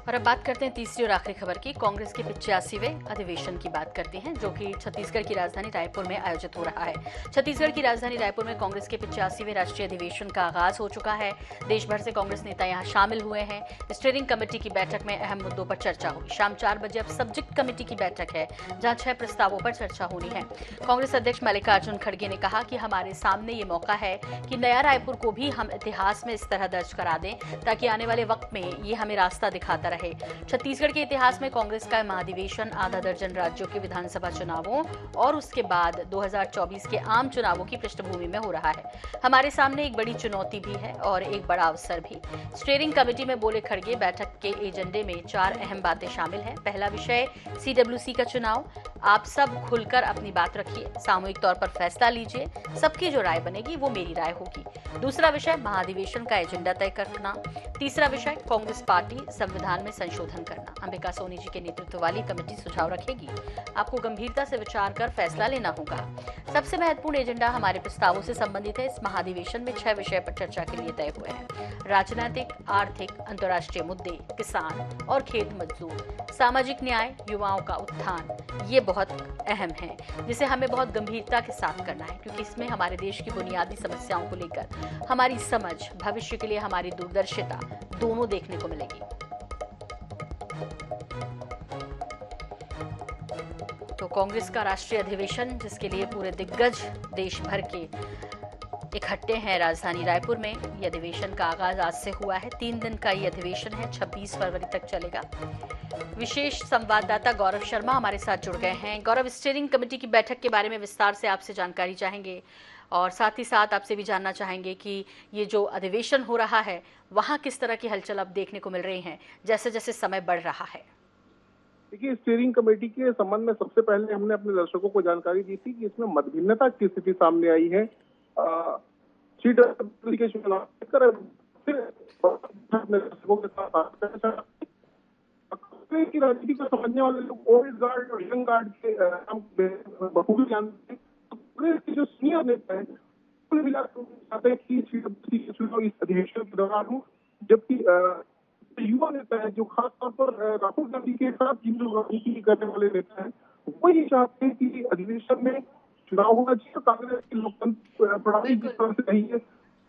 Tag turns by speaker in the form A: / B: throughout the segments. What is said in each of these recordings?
A: और अब बात करते हैं तीसरी और आखिरी खबर की। कांग्रेस के 85वें अधिवेशन की बात करते हैं, जो कि छत्तीसगढ़ की राजधानी रायपुर में आयोजित हो रहा है। छत्तीसगढ़ की राजधानी रायपुर में कांग्रेस के 85वें राष्ट्रीय अधिवेशन का आगाज हो चुका है। देश भर से कांग्रेस नेता यहां शामिल हुए हैं। स्टीयरिंग कमेटी की बैठक में अहम मुद्दों पर चर्चा हुई। शाम 4 बजे अब सब्जेक्ट कमेटी की बैठक है, जहां 6 प्रस्तावों पर चर्चा होनी है। कांग्रेस अध्यक्ष मल्लिकार्जुन खड़गे ने कहा कि हमारे सामने ये मौका है कि नया रायपुर को भी हम इतिहास में इस तरह दर्ज करा दें, ताकि आने वाले वक्त में ये हमें रास्ता दिखाता रहे। छत्तीसगढ़ के इतिहास में कांग्रेस का महाधिवेशन आधा दर्जन राज्यों के विधानसभा चुनावों और उसके बाद 2024 के आम चुनावों की पृष्ठभूमि में हो रहा है। हमारे सामने एक बड़ी चुनौती भी है और एक बड़ा अवसर भी। स्टीयरिंग कमेटी में बोले खड़गे, बैठक के एजेंडे में 4 अहम बातें शामिल हैं। पहला विषय CWC का चुनाव। आप सब खुलकर अपनी बात रखिए, सामूहिक तौर पर फैसला लीजिए, सबकी जो राय बनेगी वो मेरी राय होगी। दूसरा विषय महाधिवेशन का एजेंडा तय करना। तीसरा विषय कांग्रेस पार्टी संविधान में संशोधन करना। अंबिका सोनी जी के नेतृत्व वाली कमेटी सुझाव रखेगी। आपको गंभीरता से विचार कर फैसला लेना होगा। सबसे महत्वपूर्ण एजेंडा हमारे प्रस्तावों से संबंधित है। इस महाधिवेशन में 6 विषय पर चर्चा के लिए तय हुए हैं। राजनीतिक, आर्थिक, अंतर्राष्ट्रीय मुद्दे, किसान और खेत मजदूर, सामाजिक न्याय, युवाओं का उत्थान। ये बहुत अहम है, जिसे हमें बहुत गंभीरता के साथ करना है, क्योंकि इसमें हमारे देश की बुनियादी समस्याओं को लेकर हमारी समझ, भविष्य के लिए हमारी दूरदर्शिता दोनों देखने को मिलेगी। तो कांग्रेस का राष्ट्रीय अधिवेशन, जिसके लिए पूरे दिग्गज देश भर के इकट्ठे हैं राजधानी रायपुर में। यह अधिवेशन का आगाज आज से हुआ है। 3 दिन का ये अधिवेशन है, 26 फरवरी तक चलेगा। विशेष संवाददाता गौरव शर्मा हमारे साथ जुड़ गए हैं। गौरव, स्टीयरिंग कमेटी की बैठक के बारे में विस्तार से आपसे जानकारी चाहेंगे और साथ ही साथ आपसे भी जानना चाहेंगे कि ये जो अधिवेशन हो रहा है वहाँ किस तरह की हलचल अब देखने को मिल रही है जैसे जैसे समय बढ़ रहा है।
B: देखिए, स्टीयरिंग कमेटी के संबंध में सबसे पहले हमने अपने दर्शकों को जानकारी दी थी कि इसमें मतभिन्नता की स्थिति सामने आई है। CWC के चुनाव दर्शकों के साथ की राजनीति को समझने वाले लोग ओल्ड गार्ड और यंग गार्ड के नाम बखूबी जानते हैं। कांग्रेस के जो सीनियर नेता है कुल मिलाकर चाहते हैं कि CWC के चुनाव इस अधिवेशन के दौरान हो, जबकि युवा नेता है जो खासतौर पर राहुल गांधी के साथ जिन जो राजनीति करने वाले नेता हैं, वो ये चाहते हैं कि अधिवेशन में चुनाव होना चाहिए। कांग्रेस की लोकतंत्र प्रणाली जिस तरह से रही है।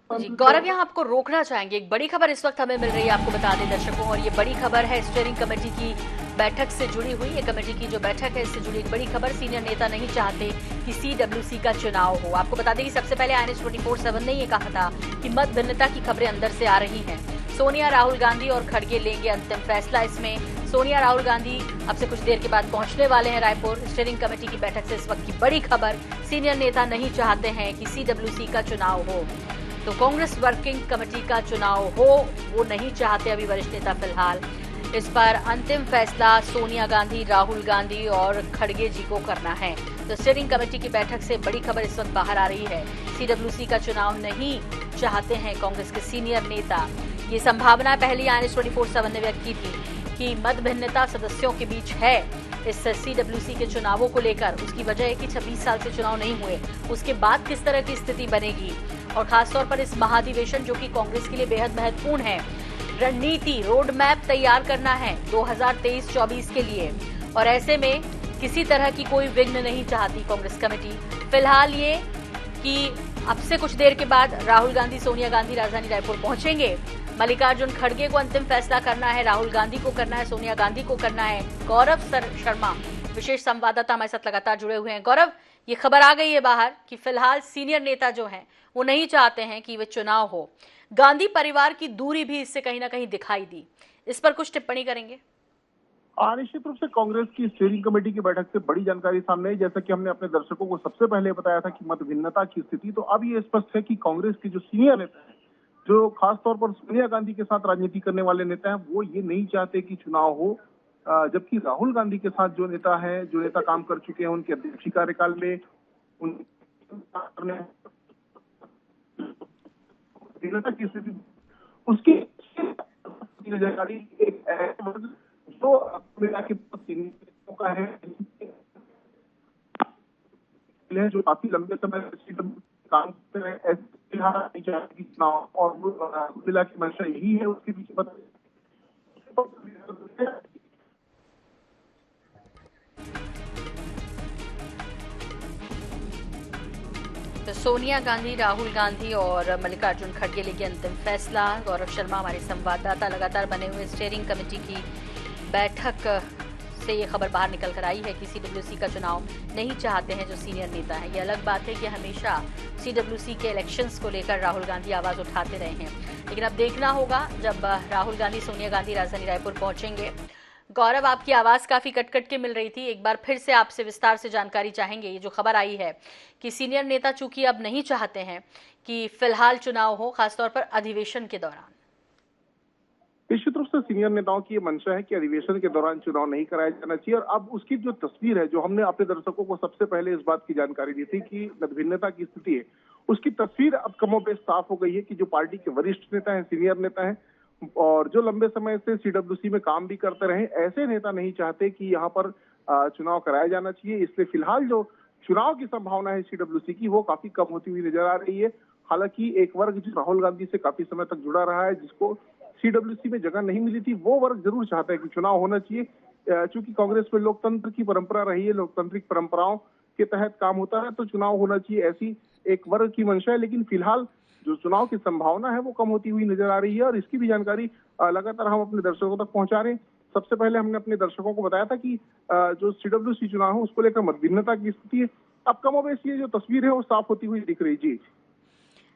A: जी गौरव, यहाँ आपको रोकना चाहेंगे, एक बड़ी खबर इस वक्त हमें मिल रही है, आपको बता दें दर्शकों, और ये बड़ी खबर है स्टीयरिंग कमेटी की बैठक से जुड़ी हुई। ये कमेटी की जो बैठक है इससे जुड़ी एक बड़ी खबर। सीनियर नेता नहीं चाहते कि CWC का चुनाव हो। आपको बता दें कि सबसे पहले INS 24/7 ने ये कहा था कि मत भिन्नता की खबरें अंदर से आ रही हैं। सोनिया, राहुल गांधी और खड़गे लेंगे अंतिम फैसला इसमें। सोनिया, राहुल गांधी अब से कुछ देर के बाद पहुंचने वाले हैं रायपुर। स्टीयरिंग कमेटी की बैठक से इस वक्त की बड़ी खबर, सीनियर नेता नहीं चाहते हैं कि CWC का चुनाव हो। तो कांग्रेस वर्किंग कमेटी का चुनाव हो वो नहीं चाहते अभी वरिष्ठ नेता फिलहाल। इस पर अंतिम फैसला सोनिया गांधी, राहुल गांधी और खड़गे जी को करना है। तो स्टीयरिंग कमेटी की बैठक से बड़ी खबर इस वक्त बाहर आ रही है। CWC का चुनाव नहीं चाहते हैं कांग्रेस के सीनियर नेता। ये संभावना पहले INS 24/7 ने व्यक्त की थी कि मतभिन्नता सदस्यों के बीच है इस CWC के चुनावों को लेकर। उसकी वजह है कि 26 साल से चुनाव नहीं हुए, उसके बाद किस तरह की स्थिति बनेगी, और खासतौर पर इस महाधिवेशन जो कि कांग्रेस के लिए बेहद महत्वपूर्ण है। रणनीति, रोड मैप तैयार करना है 2023-24 के लिए, और ऐसे में किसी तरह की कोई विघ्न नहीं चाहती कांग्रेस कमेटी। फिलहाल ये कि अब से कुछ देर के बाद राहुल गांधी, सोनिया गांधी राजधानी रायपुर पहुंचेंगे। मल्लिकार्जुन खड़गे को अंतिम फैसला करना है, राहुल गांधी को करना है, सोनिया गांधी को करना है। गौरव शर्मा विशेष संवाददाता हमारे साथ लगातार जुड़े हुए हैं। गौरव, ये खबर आ गई है बाहर कि फिलहाल सीनियर नेता जो हैं वो नहीं चाहते हैं कि वे चुनाव हो। गांधी परिवार की दूरी भी इससे कहीं ना कहीं दिखाई दी। इस पर कुछ टिप्पणी करेंगे?
B: निश्चित रूप से कांग्रेस की स्टीयरिंग कमेटी की बैठक से बड़ी जानकारी सामने आई। जैसा कि हमने अपने दर्शकों को सबसे पहले बताया था कि मतभिन्नता की स्थिति, तो अब ये स्पष्ट है कि कांग्रेस के जो सीनियर नेता हैं, जो खासतौर पर सोनिया गांधी के साथ राजनीति करने वाले नेता हैं, वो ये नहीं चाहते कि चुनाव हो। जबकि राहुल गांधी के साथ जो नेता काम कर चुके हैं, उनके अध्यक्षीय कार्यकाल में की स्थिति उसकी जानकारी एक जो मिला के का है, जो काफी लंबे समय से काम कर रहे हैं, चुनाव और मिला की मंशा यही है। उसके पीछे
A: तो सोनिया गांधी, राहुल गांधी और मल्लिकार्जुन खड़गे लेंगे अंतिम फैसला। गौरव शर्मा हमारे संवाददाता लगातार बने हुए स्टीयरिंग कमेटी की बैठक से ये खबर बाहर निकल कर आई है कि सीडब्ल्यूसी का चुनाव नहीं चाहते हैं जो सीनियर नेता है। ये अलग बात है कि हमेशा सीडब्ल्यूसी के इलेक्शंस को लेकर राहुल गांधी आवाज उठाते रहे हैं, लेकिन अब देखना होगा जब राहुल गांधी, सोनिया गांधी राजधानी रायपुर पहुंचेंगे। गौरव, आपकी आवाज काफी कट के मिल रही थी, एक बार फिर से आपसे विस्तार से जानकारी चाहेंगे। ये जो खबर आई है कि सीनियर नेता चूंकि अब नहीं चाहते हैं कि फिलहाल चुनाव हो, खासतौर पर अधिवेशन के दौरान।
B: निश्चित रूप से सीनियर नेताओं की ये मंशा है कि अधिवेशन के दौरान चुनाव नहीं कराया जाना चाहिए। और अब उसकी जो तस्वीर है, जो हमने अपने दर्शकों को सबसे पहले इस बात की जानकारी दी थी कि मतभिन्नता की स्थिति है, उसकी तस्वीर अब कमोबेश साफ हो गई है कि जो पार्टी के वरिष्ठ नेता हैं, सीनियर नेता हैं और जो लंबे समय से सीडब्ल्यूसी में काम भी करते रहे, ऐसे नेता नहीं चाहते कि यहाँ पर चुनाव कराया जाना चाहिए। इसलिए फिलहाल जो चुनाव की संभावना है सीडब्ल्यूसी की, वो काफी कम होती हुई नजर आ रही है। हालांकि एक वर्ग जो राहुल गांधी से काफी समय तक जुड़ा रहा है, जिसको सीडब्ल्यूसी में जगह नहीं मिली थी, वो वर्ग जरूर चाहता है कि चुनाव होना चाहिए। चूंकि कांग्रेस में लोकतंत्र की परंपरा रही है, लोकतांत्रिक परंपराओं के तहत काम होता है, तो चुनाव होना चाहिए, ऐसी एक वर्ग की मंशा है। लेकिन फिलहाल जो चुनाव की संभावना है वो कम होती हुई नजर आ रही है और इसकी भी जानकारी लगातार हम अपने दर्शकों तक पहुंचा रहे हैं। सबसे पहले हमने अपने दर्शकों को बताया था कि जो सीडब्ल्यूसी चुनाव है उसको लेकर मतभिन्नता की स्थिति है। अब कमोबेश ये जो तस्वीर है वो साफ होती हुई दिख रही जी।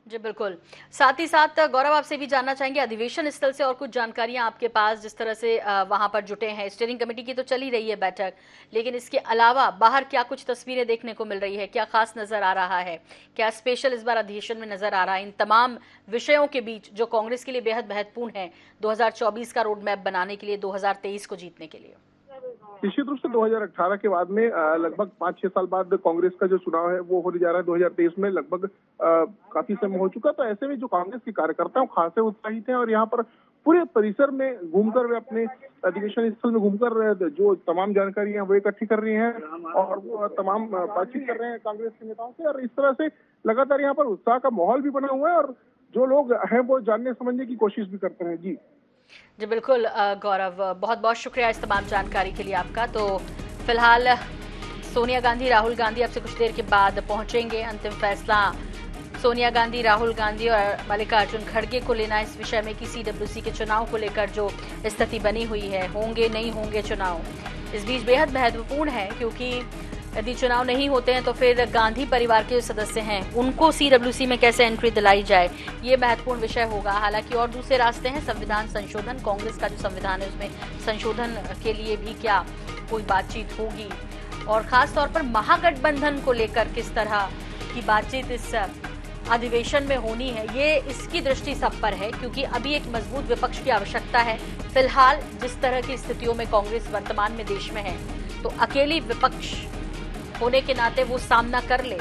A: जी बिल्कुल। साथ ही साथ गौरव, आपसे भी जानना चाहेंगे अधिवेशन स्थल से और कुछ जानकारियां आपके पास, जिस तरह से वहां पर जुटे हैं। स्टीयरिंग कमेटी की तो चली रही है बैठक, लेकिन इसके अलावा बाहर क्या कुछ तस्वीरें देखने को मिल रही है, क्या खास नजर आ रहा है, क्या स्पेशल इस बार अधिवेशन में नजर आ रहा है इन तमाम विषयों के बीच जो कांग्रेस के लिए बेहद महत्वपूर्ण है 2024 का रोड मैप बनाने के लिए, 2023 को जीतने के लिए?
B: निश्चित रूप से 2018 के बाद में लगभग 5-6 साल बाद कांग्रेस का जो चुनाव है वो होने जा रहा है। 2023 में लगभग काफी समय हो चुका, तो ऐसे में जो कांग्रेस के कार्यकर्ता हैं वो खासे उत्साहित हैं और यहाँ पर पूरे परिसर में घूमकर वे अपने अधिवेशन स्थल में घूमकर जो तमाम जानकारियां वो इकट्ठी कर रही हैं और वो तमाम बातचीत कर रहे हैं कांग्रेस के नेताओं से। और इस तरह से लगातार यहाँ पर उत्साह का माहौल भी बना हुआ है और जो लोग हैं वो जानने समझने की कोशिश भी करते हैं जी।
A: जी बिल्कुल गौरव, बहुत बहुत शुक्रिया इस तमाम जानकारी के लिए आपका। तो फिलहाल सोनिया गांधी, राहुल गांधी अब से कुछ देर के बाद पहुंचेंगे। अंतिम फैसला सोनिया गांधी, राहुल गांधी और मल्लिकार्जुन खड़गे को लेना इस विषय में कि सीडब्ल्यूसी के चुनाव को लेकर जो स्थिति बनी हुई है, होंगे नहीं होंगे चुनाव, इस बीच बेहद महत्वपूर्ण है, क्योंकि यदि चुनाव नहीं होते हैं तो फिर गांधी परिवार के जो सदस्य हैं उनको सीडब्ल्यूसी में कैसे एंट्री दिलाई जाए, ये महत्वपूर्ण विषय होगा। हालांकि और दूसरे रास्ते हैं, संविधान संशोधन, कांग्रेस का जो संविधान है उसमें संशोधन के लिए भी क्या कोई बातचीत होगी, और खास तौर पर महागठबंधन को लेकर किस तरह की बातचीत इस अधिवेशन में होनी है, ये इसकी दृष्टि सब पर है, क्योंकि अभी एक मजबूत विपक्ष की आवश्यकता है। फिलहाल जिस तरह की स्थितियों में कांग्रेस वर्तमान में देश में है, तो अकेली विपक्ष होने के नाते वो सामना कर ले